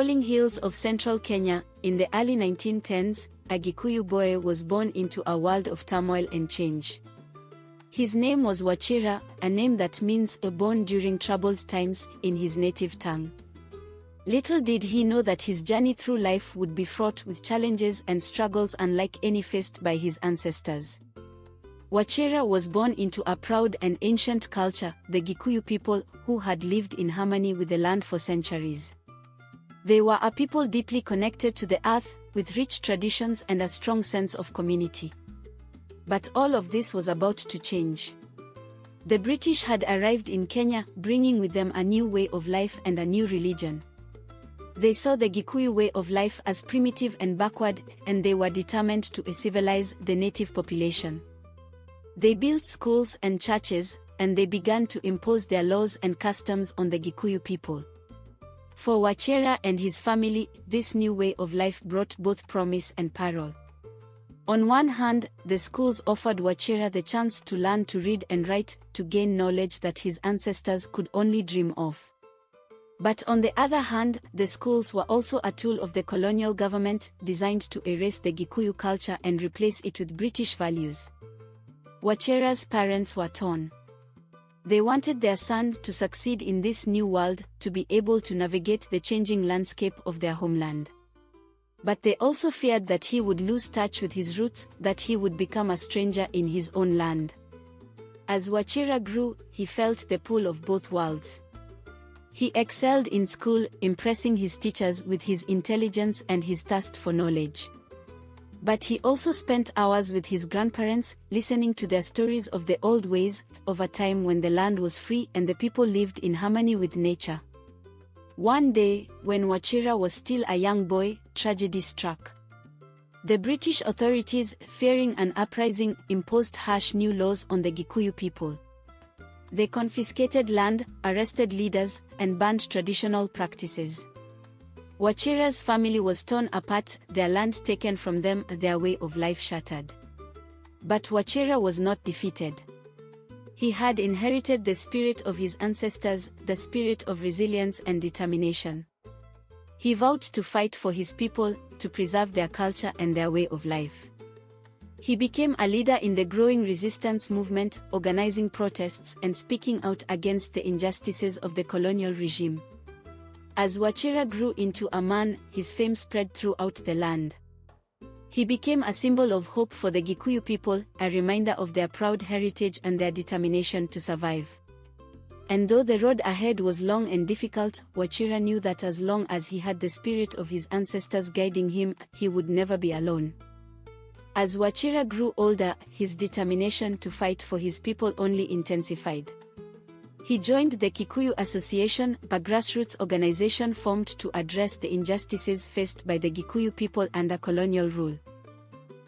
rolling hills of central Kenya, in the early 1910s, a Gikuyu boy was born into a world of turmoil and change. His name was Wachira, a name that means born during troubled times in his native tongue. Little did he know that his journey through life would be fraught with challenges and struggles unlike any faced by his ancestors. Wachira was born into a proud and ancient culture, the Gikuyu people, who had lived in harmony with the land for centuries. They were a people deeply connected to the earth, with rich traditions and a strong sense of community. But all of this was about to change. The British had arrived in Kenya, bringing with them a new way of life and a new religion. They saw the Gikuyu way of life as primitive and backward, and they were determined to civilize the native population. They built schools and churches, and they began to impose their laws and customs on the Gikuyu people. For Wachira and his family, this new way of life brought both promise and peril. On one hand, the schools offered Wachira the chance to learn to read and write, to gain knowledge that his ancestors could only dream of. But on the other hand, the schools were also a tool of the colonial government, designed to erase the Gikuyu culture and replace it with British values. Wachira's parents were torn. They wanted their son to succeed in this new world, to be able to navigate the changing landscape of their homeland. But they also feared that he would lose touch with his roots, that he would become a stranger in his own land. As Wachira grew, he felt the pull of both worlds. He excelled in school, impressing his teachers with his intelligence and his thirst for knowledge. But he also spent hours with his grandparents, listening to their stories of the old ways, of a time when the land was free and the people lived in harmony with nature. One day, when Wachira was still a young boy, tragedy struck. The British authorities, fearing an uprising, imposed harsh new laws on the Gikuyu people. They confiscated land, arrested leaders, and banned traditional practices. Wachira's family was torn apart, their land taken from them, their way of life shattered. But Wachira was not defeated. He had inherited the spirit of his ancestors, the spirit of resilience and determination. He vowed to fight for his people, to preserve their culture and their way of life. He became a leader in the growing resistance movement, organizing protests and speaking out against the injustices of the colonial regime. As Wachira grew into a man, his fame spread throughout the land. He became a symbol of hope for the Gikuyu people, a reminder of their proud heritage and their determination to survive. And though the road ahead was long and difficult, Wachira knew that as long as he had the spirit of his ancestors guiding him, he would never be alone. As Wachira grew older, his determination to fight for his people only intensified. He joined the Kikuyu Association, a grassroots organization formed to address the injustices faced by the Gikuyu people under colonial rule.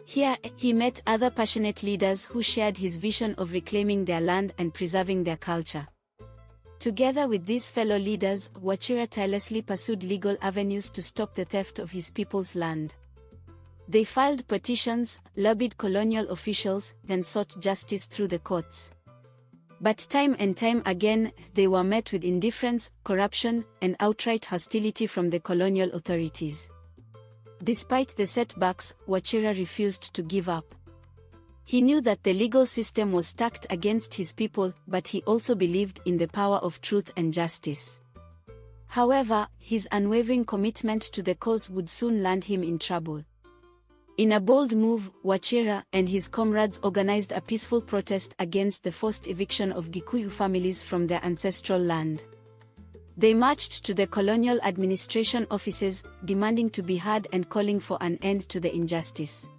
Here, he met other passionate leaders who shared his vision of reclaiming their land and preserving their culture. Together with these fellow leaders, Wachira tirelessly pursued legal avenues to stop the theft of his people's land. They filed petitions, lobbied colonial officials, and sought justice through the courts. But time and time again, they were met with indifference, corruption, and outright hostility from the colonial authorities. Despite the setbacks, Wachira refused to give up. He knew that the legal system was stacked against his people, but he also believed in the power of truth and justice. However, his unwavering commitment to the cause would soon land him in trouble. In a bold move, Wachira and his comrades organized a peaceful protest against the forced eviction of Gikuyu families from their ancestral land. They marched to the colonial administration offices, demanding to be heard and calling for an end to the injustice.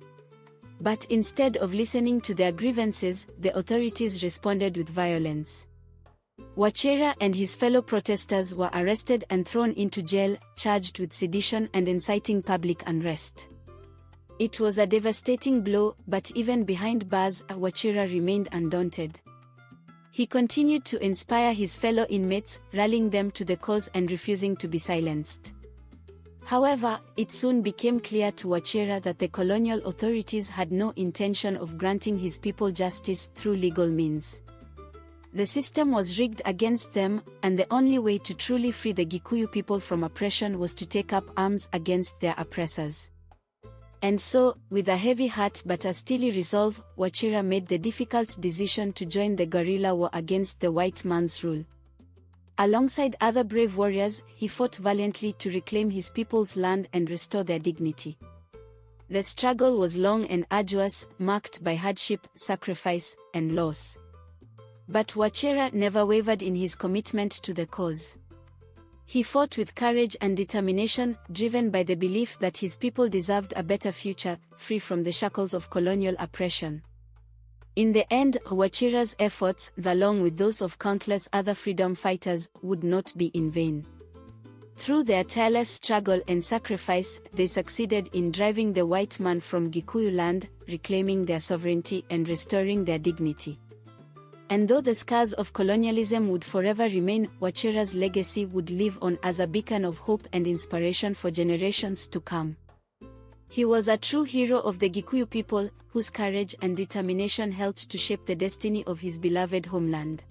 But instead of listening to their grievances, the authorities responded with violence. Wachira and his fellow protesters were arrested and thrown into jail, charged with sedition and inciting public unrest. It was a devastating blow, but even behind bars, Wachira remained undaunted. He continued to inspire his fellow inmates, rallying them to the cause and refusing to be silenced. However, it soon became clear to Wachira that the colonial authorities had no intention of granting his people justice through legal means. The system was rigged against them, and the only way to truly free the Gikuyu people from oppression was to take up arms against their oppressors. And so, with a heavy heart but a steely resolve, Wachira made the difficult decision to join the guerrilla war against the white man's rule. Alongside other brave warriors, he fought valiantly to reclaim his people's land and restore their dignity. The struggle was long and arduous, marked by hardship, sacrifice, and loss. But Wachira never wavered in his commitment to the cause. He fought with courage and determination, driven by the belief that his people deserved a better future, free from the shackles of colonial oppression. In the end, Wachira's efforts, along with those of countless other freedom fighters, would not be in vain. Through their tireless struggle and sacrifice, they succeeded in driving the white man from Gikuyu land, reclaiming their sovereignty and restoring their dignity. And though the scars of colonialism would forever remain, Wachira's legacy would live on as a beacon of hope and inspiration for generations to come. He was a true hero of the Gikuyu people, whose courage and determination helped to shape the destiny of his beloved homeland.